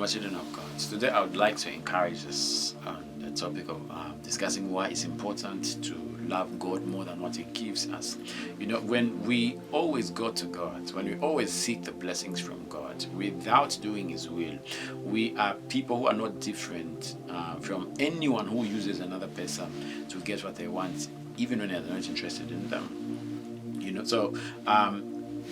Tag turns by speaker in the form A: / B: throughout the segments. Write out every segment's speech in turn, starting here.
A: Mwamba, children of God. Today I would like to encourage us on the topic of discussing why it's important to love God more than what He gives us. You know, when we always go to God, when we always seek the blessings from God without doing His will, we are people who are not different from anyone who uses another person to get what they want, even when they're not interested in them. You know, so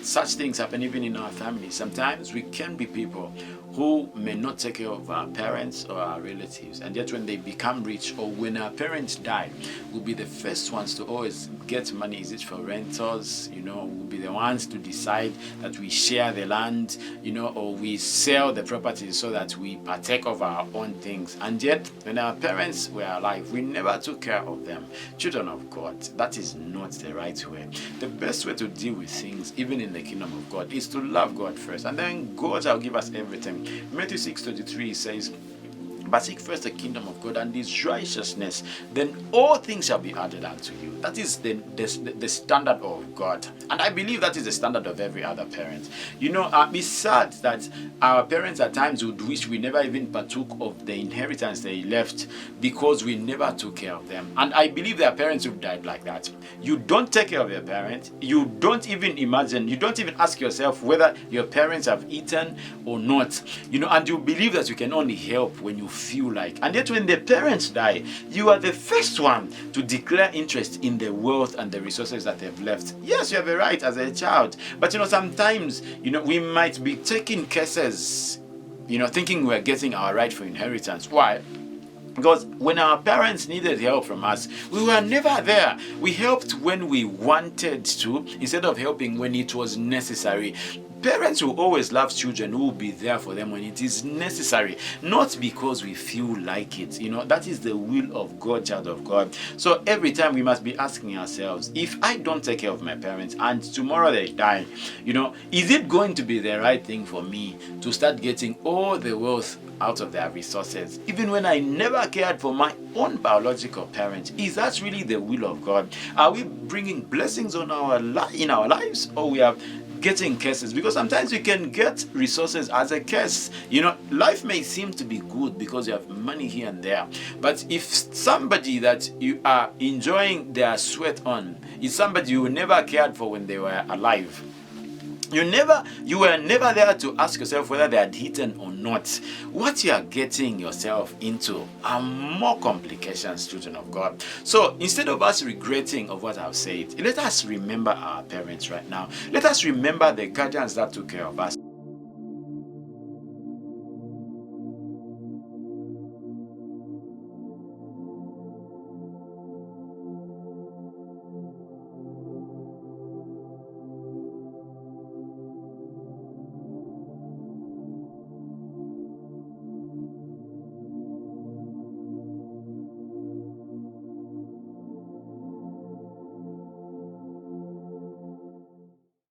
A: such things happen even in our family. Sometimes we can be people who may not take care of our parents or our relatives, and yet when they become rich or when our parents die, we'll be the first ones to always get money. Is it for rentals? You know, we'll be the ones to decide that we share the land, you know, or we sell the properties so that we partake of our own things. And yet when our parents were alive, we never took care of them. Children of God, that is not the right way. The best way to deal with things, even in the kingdom of God, is to love God first, and then God shall give us everything. Matthew 6:33 says, "But seek first the kingdom of God and His righteousness, then all things shall be added unto you." That is the standard of God, and I believe that is the standard of every other parent. You know, it's sad that our parents at times would wish we never even partook of the inheritance they left because we never took care of them. And I believe their parents who died like that. You don't take care of your parents. You don't even imagine. You don't even ask yourself whether your parents have eaten or not. You know, and you believe that you can only help when you feel like. And yet when the parents die, you are the first one to declare interest in the wealth and the resources that they've left. Yes, you have a right as a child, but you know, sometimes, you know, we might be taking cases, you know, thinking we're getting our right for inheritance. Why? Because when our parents needed help from us, we were never there. We helped when we wanted to, instead of helping when it was necessary. Parents will always love children who will be there for them when it is necessary, not because we feel like it. You know, that is the will of God, child of God. So every time we must be asking ourselves, if I don't take care of my parents and tomorrow they die, you know, is it going to be the right thing for me to start getting all the wealth out of their resources, even when I never cared for my own biological parents? Is that really the will of God? Are we bringing blessings on in our lives, or we are getting curses? Because sometimes you can get resources as a curse. You know, life may seem to be good because you have money here and there, but if somebody that you are enjoying their sweat on is somebody you never cared for when they were alive, you were never there to ask yourself whether they had eaten or not, what you are getting yourself into are more complications, children of God. So instead of us regretting of what I've said, let us remember our parents right now. Let us remember the guardians that took care of us.